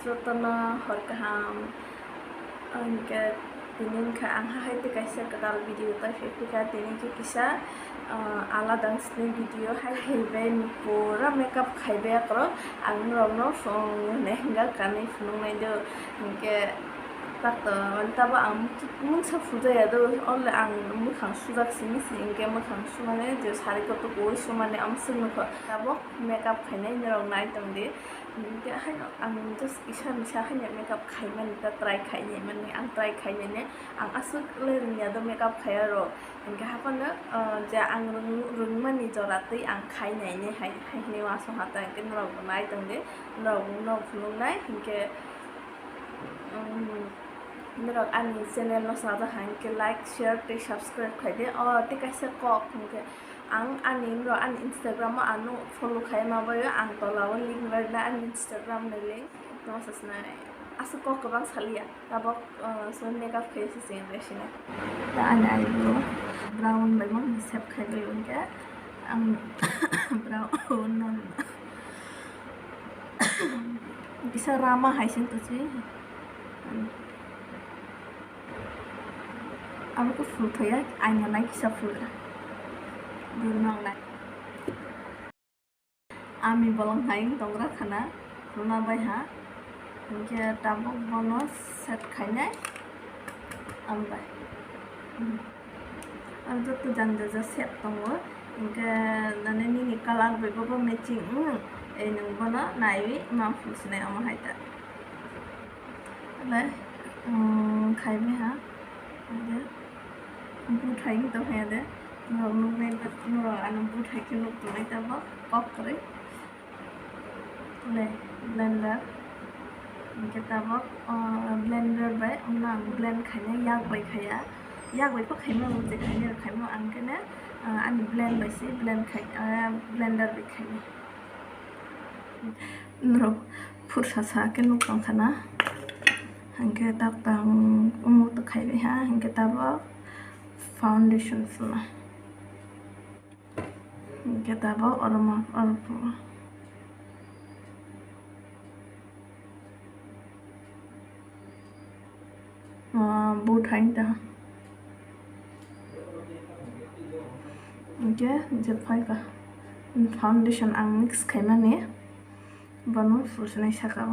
Trotona Horkaham Angkat Dinin ka ang hahayti kaisa kadal video ta shepika dinin ki kisa ala dance ni video hai heben pura makeup khaibe akro ang rongno song nehnga kani funung nai do ke takto antaba ang mung sa fuda ya do all ang mukhang sudak sini singke mukhang sumane je sari ko to koi sumane am sunu ko tabo makeup khainai rong nai tongde ke hai ang just isa misa hanya makeup khaiman ta try khaine mane ang try khaine ne ang asuk le nya do makeup khaya ro ke hapana ja ang rung mani joratei ang khainai ne hai ne wa so hata ke rong nai tongde rong no funung nai ke Menurut ani channel no sada hanke like share te subscribe khaide te kaisa kok hanke ang ani ro an Instagram anu follow khai ma bayo ang tolaw link berna an Instagram ne link no sasna asu kok kabang salia tabok so makeup face sing resina ta ana ayo brown bai mo sep khai bayo ke ang brown non bisa ramah haisin tu sih aku full thaya anya nai kisa full ka dunang nai ami bolong haing tongra khana runa bai ha ke tabok bonus set khainai ambai am to jang ja set tongo ke nane ni color bai bo matching ei nang bona nai ma full sinai ama haita le khaibe ha ada buthai to hede no men no anu buthai ke no to eta ba kop kore le blender ke ta ba blender ba na blend khanya yak bai khaya yak bai ko khaima mo je khanya khaima ang ke na an blend bai se blend khai blender bai khanya no phursa sa ke no kang khana hangke tak tang umuk to khaibe ha hangke ta ba foundation funa kita bawa orma boot hain ta oke je pai ka foundation ang mix kaina ne banu fusnai sakao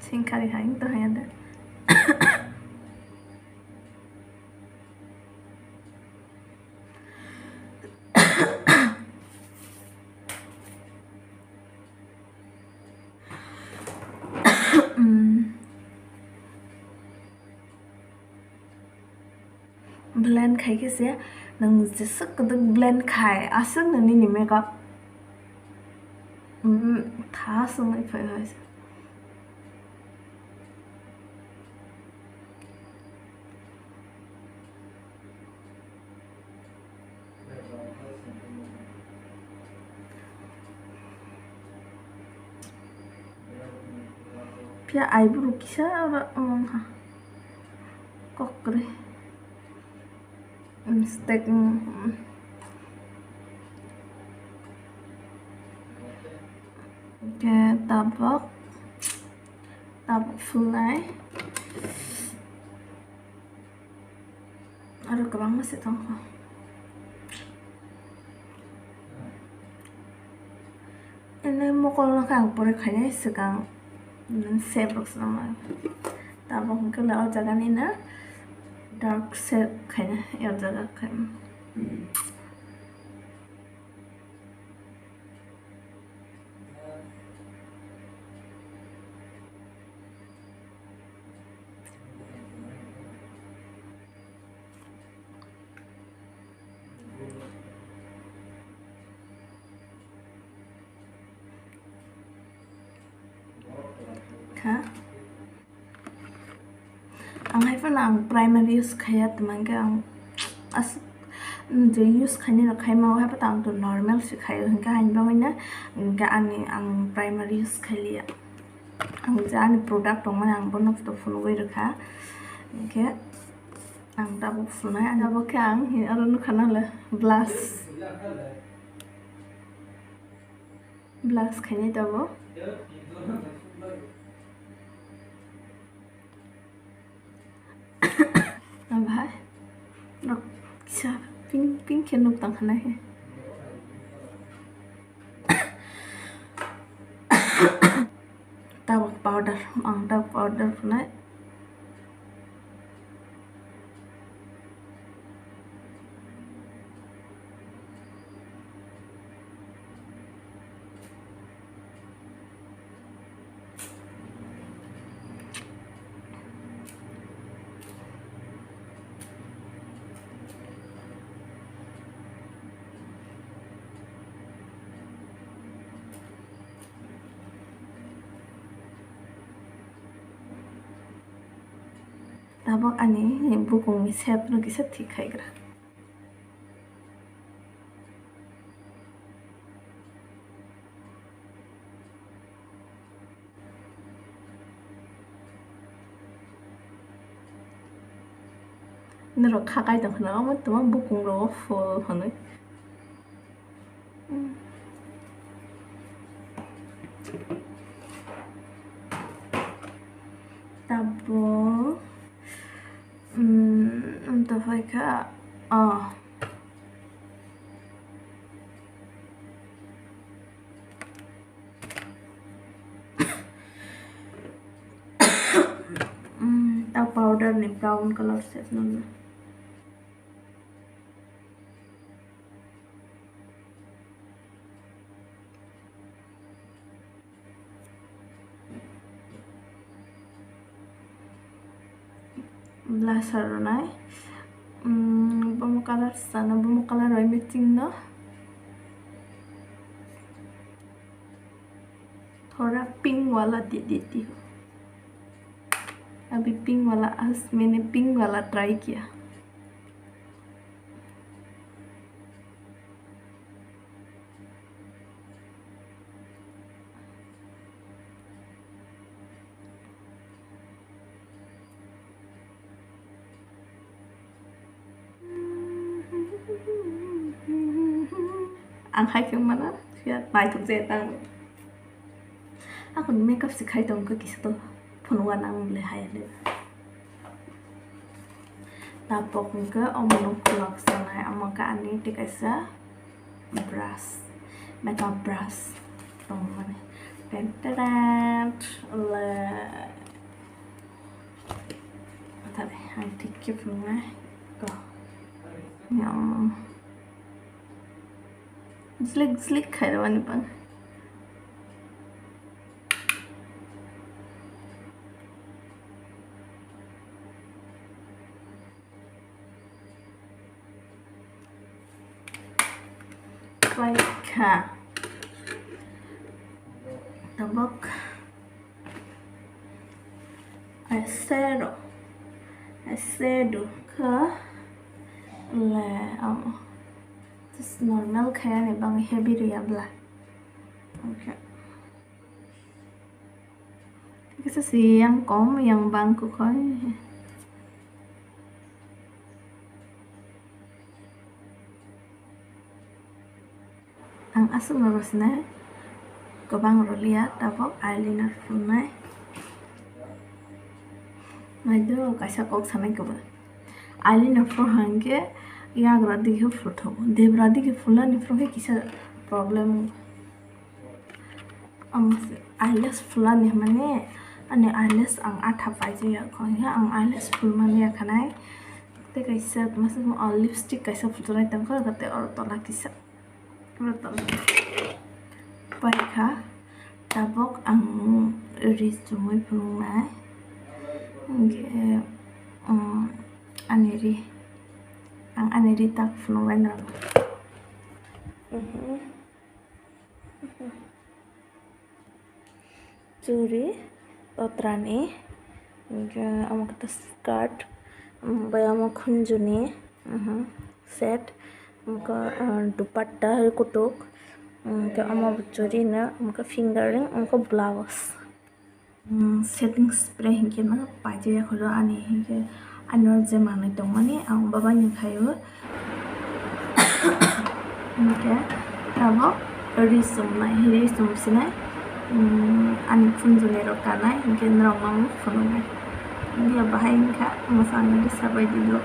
singkari hain to hayada blend khai ke se nang jesuk ko blend khai asung nang ni makeup tha sung ai phai hai pia eyebrow kisa ora ha kokre stick ke tabak fulai ada kabang masih tongko ini mukul kang pore khanya sekang sebrok sama tabak ke law jaga ni na dark set khanya ya jaga khan ang hai fa ang primary use khaya tamang ang as je use khani ra khai ma ha pa tang to normal se khai ha ka han ba na ga ani ang primary use khaliya ang jani product dongmani ang bono photo phunugui rwkha hingke ang tabuk phunai abo khe ang aro nukha nahale blush khainai tabuk ambai nok kisa pink khe nuk tangkhanai he tabuk powder ang tabuk powder phunai tabuk ani bukungni shape no kisa thik khaigra nero khakai tongkhana amo tuma bukung ro full honoi tabuk amtafai kha tab powder ni brown color set no blusher nai bomo color sana bomo color oi matching no थोड़ा pink वाला दे देती हूँ अभी pink वाला आज मैंने pink वाला try किया ang hai kyung mana siya bai thuk je tang akon makeup sikhai tong ko kisa to phunwa nang le hai le tapok ke omonok kulak sanai amaka ani tikaisa brush makeup brush tong mane tenterant le tadi hai tikki phunwa ko nyam slick khairwani bang baikha tabuk eyeshadow kha le just normal kaya ni bang heavy riya bla okay kasi siyang kom yang bang ko khoi ang asung rosna gobang rolia tabok eyeliner phunai maido kaisa kok sanai ko eyeliner for hange yagra dige photo debra dige fulani frohe kisa problem eyelash fulani mane ane eyelash ang atha paije ya khoya ang eyelash full mane ya khanai te kaisa masu lipstick kaisa futurai tang ko gate or tola kisa paikha tabok ang ris jumoi phunai ge aneri ang aneri tak phunai na churi totrani ge amok ta skirt bayamo khunjuni set amka dupatta kutuk ke amo churi na amka fingering amka blouse setting spray hinke na paje kholo ani hinke anor je manui tongmani ang babani khayo hinke abo risum sinai ani phunjoni ro kanai hinke norok mang phununai dia bahai hinka masang disabai dilo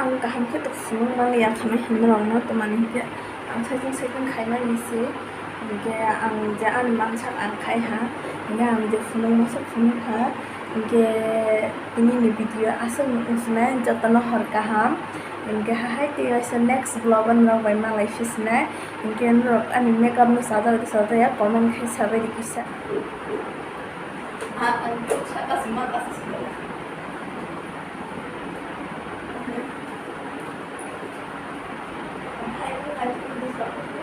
ang kaham ke tok funung mang yang khamai hinrong no to mani ke ang sajwk khaimai nisi ke ang ja an mang sak ang khai ha nga ang je funung ma sak funung ha ke ini ni video asal usna jatana hor kaham ke hai te asa next vlog an ro bai malai fisna ke ro ani makeup no sada ya comment khai sabai dikisa ha an saka sima kasih I do this